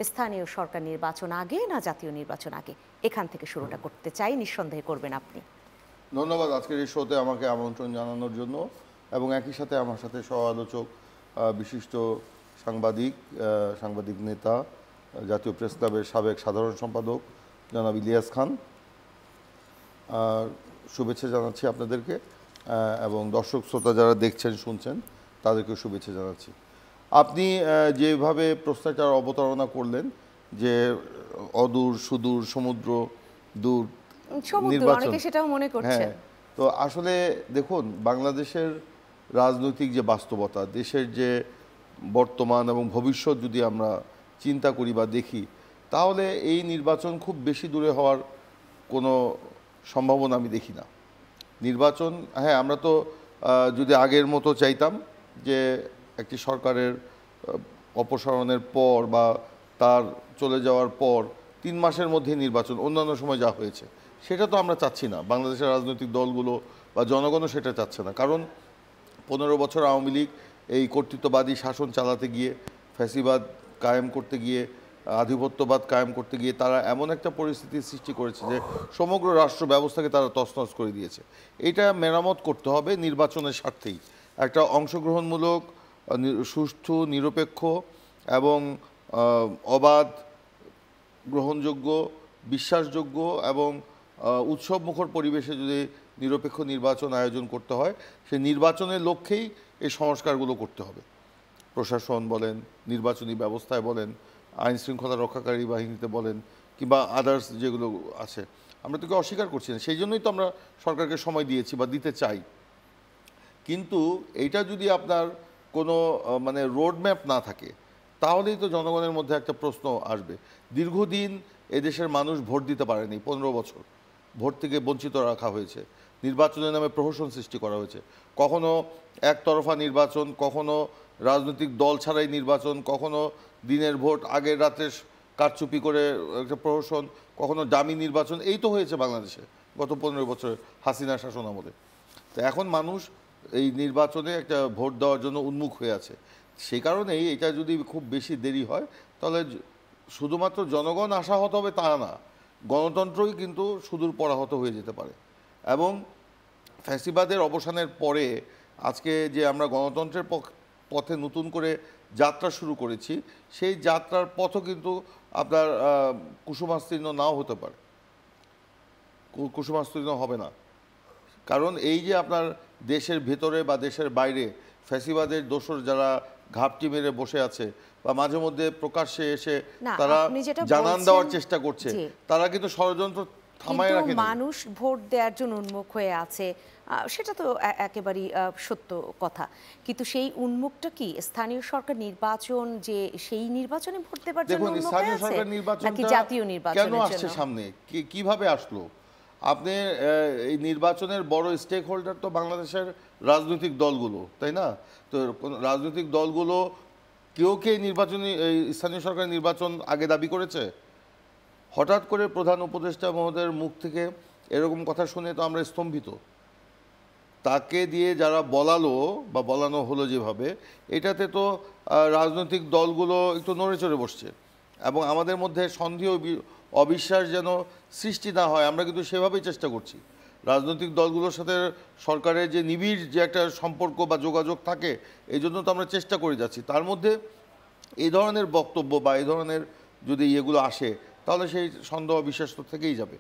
স্থানীয় সরকার নির্বাচন আগে না জাতীয় নির্বাচন আগে? এখান থেকে শুরুটা করতে চাই, নিঃসন্দেহে করবেন আপনি। ধন্যবাদ আজকের এই শোতে আমাকে আমন্ত্রণ জানানোর জন্য, এবং একই সাথে আমার সাথে সহ আলোচক বিশিষ্ট সাংবাদিক সাংবাদিক নেতা, জাতীয় প্রেস ক্লাবের সাবেক সাধারণ সম্পাদক জনাব ইলিয়াস খান। শুভেচ্ছা জানাচ্ছি আপনাদেরকে, এবং দর্শক শ্রোতা যারা দেখছেন শুনছেন তাদেরকেও শুভেচ্ছা জানাচ্ছি। আপনি যেভাবে প্রশ্নটার অবতারণা করলেন যে অদূর সুদূর সমুদ্র দূর নির্বাচন, সেটাও মনে করছে। হ্যাঁ, তো আসলে দেখুন, বাংলাদেশের রাজনৈতিক যে বাস্তবতা, দেশের যে বর্তমান এবং ভবিষ্যৎ যদি আমরা চিন্তা করি বা দেখি, তাহলে এই নির্বাচন খুব বেশি দূরে হওয়ার কোনো সম্ভাবনা আমি দেখি না। নির্বাচন, হ্যাঁ, আমরা তো যদি আগের মতো চাইতাম যে একটি সরকারের অপসারণের পর বা তার চলে যাওয়ার পর 3 মাসের মধ্যে নির্বাচন, অন্যান্য সময় যা হয়েছে, সেটা তো আমরা চাচ্ছি না। বাংলাদেশের রাজনৈতিক দলগুলো বা জনগণও সেটা চাচ্ছে না। কারণ 15 বছর আওয়ামী লীগ এই কর্তৃত্ববাদী শাসন চালাতে গিয়ে, ফ্যাসিবাদ কায়েম করতে গিয়ে, আধিপত্যবাদ কায়েম করতে গিয়ে তারা এমন একটা পরিস্থিতির সৃষ্টি করেছে যে সমগ্র রাষ্ট্র ব্যবস্থাকে তারা তছনছ করে দিয়েছে। এটা মেরামত করতে হবে নির্বাচনের স্বার্থেই। একটা অংশগ্রহণমূলক, সুষ্ঠু, নিরপেক্ষ এবং অবাধ, গ্রহণযোগ্য, বিশ্বাসযোগ্য এবং উৎসবমুখর পরিবেশে যদি নিরপেক্ষ নির্বাচন আয়োজন করতে হয়, সেই নির্বাচনের লক্ষ্যেই এই সংস্কারগুলো করতে হবে। প্রশাসন বলেন, নির্বাচনী ব্যবস্থায় বলেন, আইন শৃঙ্খলা রক্ষাকারী বাহিনীতে বলেন, কিংবা আদার্স যেগুলো আছে, আমরা তোকে অস্বীকার করছি না। সেই জন্যই তো আমরা সরকারকে সময় দিয়েছি বা দিতে চাই। কিন্তু এইটা যদি আপনার কোনো মানে রোডম্যাপ না থাকে, তাহলেই তো জনগণের মধ্যে একটা প্রশ্ন আসবে। দীর্ঘদিন এদেশের মানুষ ভোট দিতে পারেনি, 15 বছর ভোট থেকে বঞ্চিত রাখা হয়েছে। নির্বাচনের নামে প্রহসন সৃষ্টি করা হয়েছে। কখনো একতরফা নির্বাচন, কখনো রাজনৈতিক দল ছাড়াই নির্বাচন, কখনো দিনের ভোট আগের রাতে কারচুপি করে একটা প্রহসন, কখনো ডামি নির্বাচন। এই তো হয়েছে বাংলাদেশে গত 15 বছর হাসিনা শাসন আমলে। তো এখন মানুষ এই নির্বাচনে একটা ভোট দেওয়ার জন্য উন্মুখ হয়ে আছে। সেই কারণেই এটা যদি খুব বেশি দেরি হয়, তাহলে শুধুমাত্র জনগণ আশাহত হবে তা না, গণতন্ত্রই কিন্তু সুদূর পরাহত হয়ে যেতে পারে। এবং ফ্যাসিবাদের অবসানের পরে আজকে যে আমরা গণতন্ত্রের পথে নতুন করে যাত্রা শুরু করেছি, সেই যাত্রার পথও কিন্তু আপনার কুসুমাস্তীর্ণ নাও হতে পারে, কুসুমাস্তীর্ণ হবে না। কারণ এই যে আপনার দেশের ভেতরে বা দেশের বাইরে ফ্যাসিবাদের দোসর যারা ঘাপটি মেরে বসে আছে বা মাঝে মধ্যে প্রকাশ্যে এসে তারা জানান দেওয়ার চেষ্টা করছে, তারা কিন্তু ষড়যন্ত্র থামায় রাখে। মানুষ ভোট দেওয়ার জন্য উন্মুখ হয়ে আছে, সেটা তো একেবারেই সত্য কথা। কিন্তু সেই উন্মুখটা কি স্থানীয় সরকার নির্বাচন, যে সেই নির্বাচনে ভোট দেওয়ার জন্য দেখুন, স্থানীয় সরকার নির্বাচনটা জাতীয় নির্বাচন কেন আসছে সামনে, কিভাবে আসলো? আপনি এই নির্বাচনের বড় স্টেক হোল্ডার তো বাংলাদেশের রাজনৈতিক দলগুলো, তাই না? তো রাজনৈতিক দলগুলো কেউ কে নির্বাচনী স্থানীয় সরকার নির্বাচন আগে দাবি করেছে? হঠাৎ করে প্রধান উপদেষ্টা মহোদয়ের মুখ থেকে এরকম কথা শুনে তো আমরা স্তম্ভিত। তাকে দিয়ে যারা বলালো বা বলানো হলো যেভাবে, এটাতে তো রাজনৈতিক দলগুলো একটু নড়ে চড়ে বসছে, এবং আমাদের মধ্যে সন্দেহ অবিশ্বাস যেন সৃষ্টি না হয়, আমরা কিন্তু সেভাবেই চেষ্টা করছি। রাজনৈতিক দলগুলোর সাথে সরকারের যে নিবিড় যে একটা সম্পর্ক বা যোগাযোগ থাকে, এই জন্য তো আমরা চেষ্টা করে যাচ্ছি। তার মধ্যে এই ধরনের বক্তব্য বা এই ধরনের যদি এগুলো আসে, তাহলে সেই সন্দেহ অবিশ্বাস তো থেকেই যাবে।